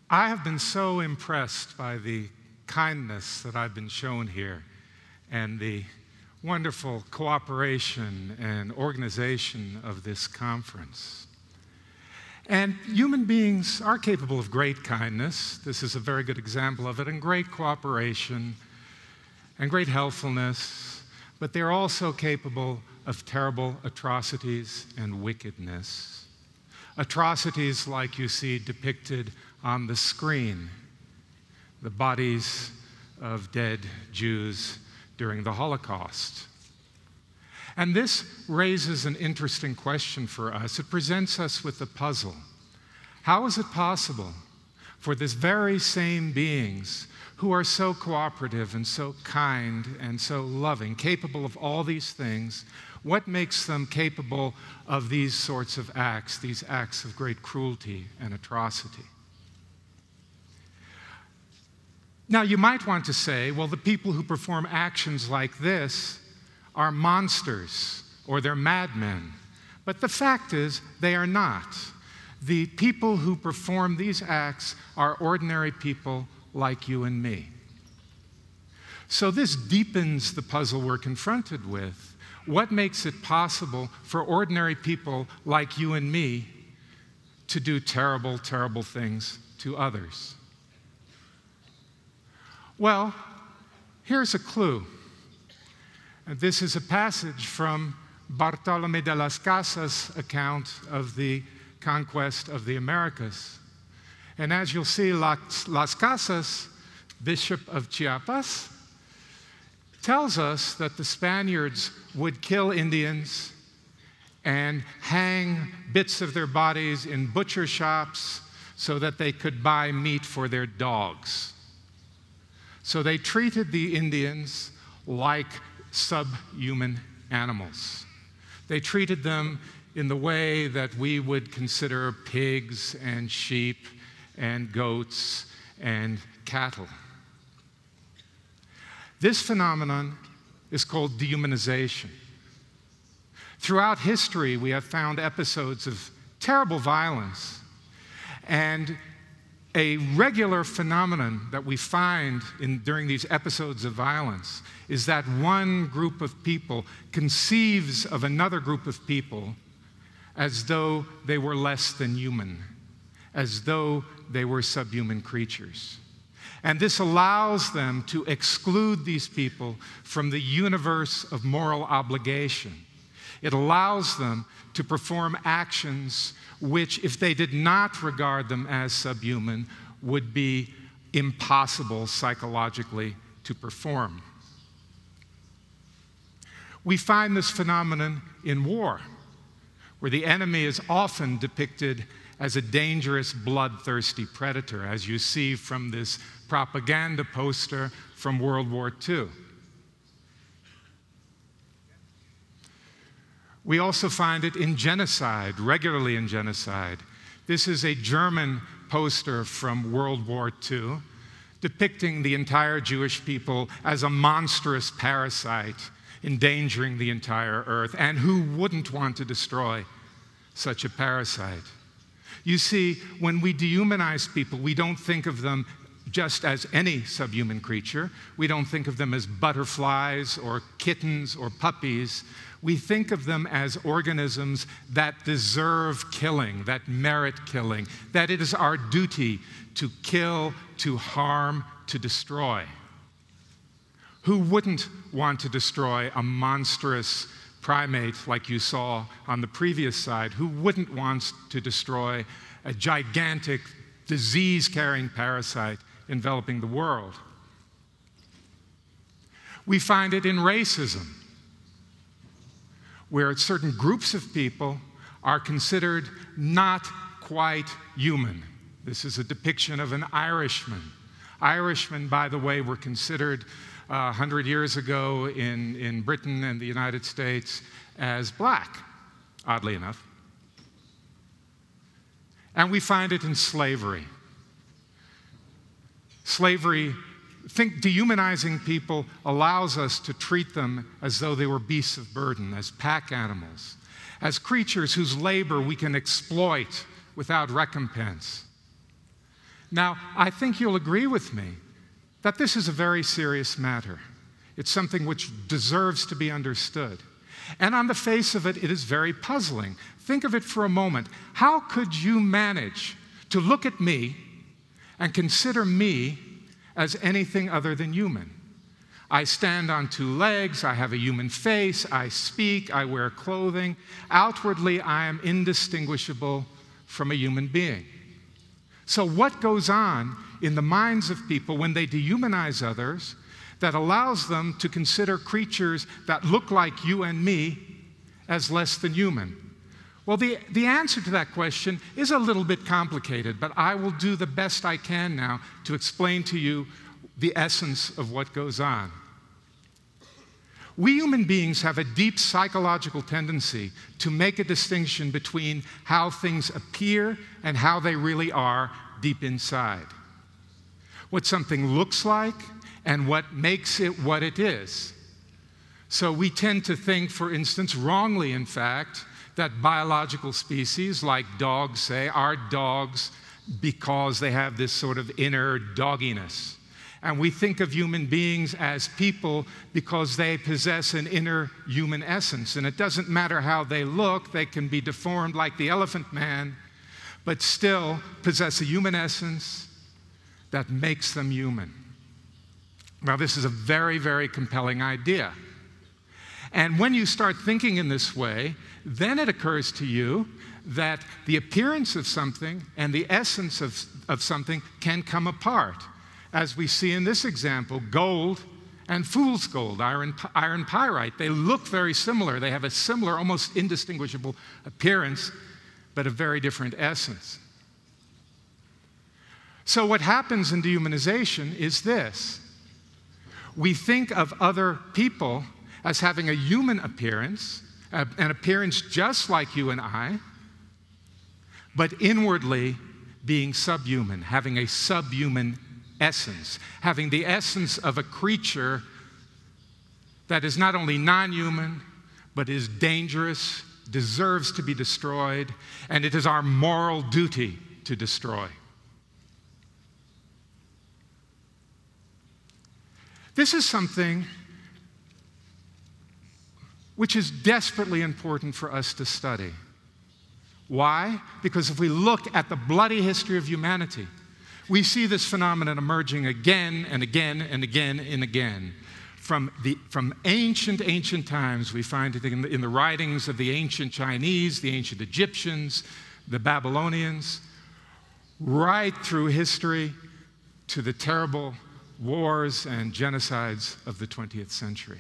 I have been so impressed by the kindness that I've been shown here and the wonderful cooperation and organization of this conference. And human beings are capable of great kindness. This is a very good example of it, and great cooperation and great helpfulness, but they're also capable of terrible atrocities and wickedness. Atrocities like you see depicted on the screen, the bodies of dead Jews during the Holocaust. And this raises an interesting question for us. It presents us with a puzzle. How is it possible for these very same beings who are so cooperative and so kind and so loving, capable of all these things, what makes them capable of these sorts of acts, these acts of great cruelty and atrocity? Now, you might want to say, well, the people who perform actions like this are monsters or they're madmen. But the fact is, they are not. The people who perform these acts are ordinary people like you and me. So this deepens the puzzle we're confronted with. What makes it possible for ordinary people like you and me to do terrible, terrible things to others? Well, here's a clue. This is a passage from Bartolomé de las Casas' account of the conquest of the Americas. And as you'll see, Las Casas, Bishop of Chiapas, tells us that the Spaniards would kill Indians and hang bits of their bodies in butcher shops so that they could buy meat for their dogs. So they treated the Indians like subhuman animals. They treated them in the way that we would consider pigs and sheep and goats and cattle. This phenomenon is called dehumanization. Throughout history, we have found episodes of terrible violence, and a regular phenomenon that we find during these episodes of violence is that one group of people conceives of another group of people as though they were less than human, as though they were subhuman creatures. And this allows them to exclude these people from the universe of moral obligation. It allows them to perform actions which, if they did not regard them as subhuman, would be impossible psychologically to perform. We find this phenomenon in war, where the enemy is often depicted as a dangerous, bloodthirsty predator, as you see from this propaganda poster from World War II. We also find it in genocide, regularly in genocide. This is a German poster from World War II, depicting the entire Jewish people as a monstrous parasite endangering the entire earth. And who wouldn't want to destroy such a parasite? You see, when we dehumanize people, we don't think of them just as any subhuman creature. We don't think of them as butterflies or kittens or puppies. We think of them as organisms that deserve killing, that merit killing, that it is our duty to kill, to harm, to destroy. Who wouldn't want to destroy a monstrous primate like you saw on the previous slide? Who wouldn't want to destroy a gigantic disease-carrying parasite enveloping the world? We find it in racism, where certain groups of people are considered not quite human. This is a depiction of an Irishman. Irishmen, by the way, were considered 100 years ago in Britain and the United States as black, oddly enough. And we find it in slavery. Slavery, dehumanizing people allows us to treat them as though they were beasts of burden, as pack animals, as creatures whose labor we can exploit without recompense. Now, I think you'll agree with me that this is a very serious matter. It's something which deserves to be understood. And on the face of it, it is very puzzling. Think of it for a moment. How could you manage to look at me and consider me as anything other than human? I stand on two legs, I have a human face, I speak, I wear clothing. Outwardly, I am indistinguishable from a human being. So what goes on in the minds of people when they dehumanize others that allows them to consider creatures that look like you and me as less than human? Well, the answer to that question is a little bit complicated, but I will do the best I can now to explain to you the essence of what goes on. We human beings have a deep psychological tendency to make a distinction between how things appear and how they really are deep inside. What something looks like and what makes it what it is. So we tend to think, for instance, wrongly in fact, that biological species like dogs, say, are dogs because they have this sort of inner dogginess. And we think of human beings as people because they possess an inner human essence. And it doesn't matter how they look, they can be deformed like the elephant man, but still possess a human essence that makes them human. Now, this is a very, very compelling idea. And when you start thinking in this way, then it occurs to you that the appearance of something and the essence of something can come apart. As we see in this example, gold and fool's gold, iron pyrite, they look very similar. They have a similar, almost indistinguishable appearance, but a very different essence. So what happens in dehumanization is this. We think of other people as having a human appearance, an appearance just like you and I, but inwardly being subhuman, having a subhuman essence, having the essence of a creature that is not only non-human, but is dangerous, deserves to be destroyed, and it is our moral duty to destroy. This is something which is desperately important for us to study. Why? Because if we look at the bloody history of humanity, we see this phenomenon emerging again and again and again and again. From ancient times, we find it in the writings of the ancient Chinese, the ancient Egyptians, the Babylonians, right through history to the terrible wars and genocides of the 20th century.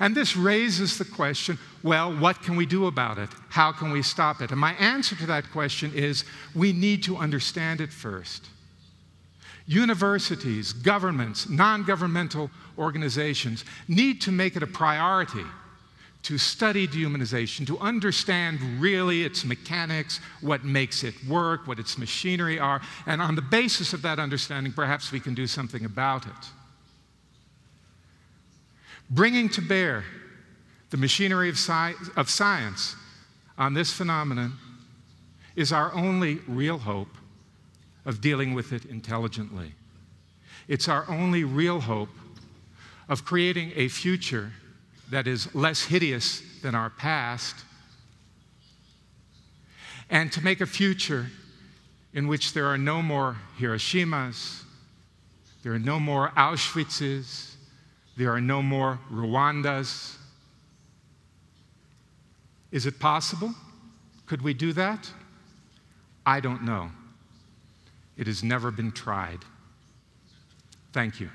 And this raises the question, well, what can we do about it? How can we stop it? And my answer to that question is, we need to understand it first. Universities, governments, non-governmental organizations need to make it a priority to study dehumanization, to understand really its mechanics, what makes it work, what its machinery are, and on the basis of that understanding, perhaps we can do something about it. Bringing to bear the machinery of science on this phenomenon is our only real hope of dealing with it intelligently. It's our only real hope of creating a future that is less hideous than our past, and to make a future in which there are no more Hiroshimas, there are no more Auschwitzes, there are no more Rwandas. Is it possible? Could we do that? I don't know. It has never been tried. Thank you.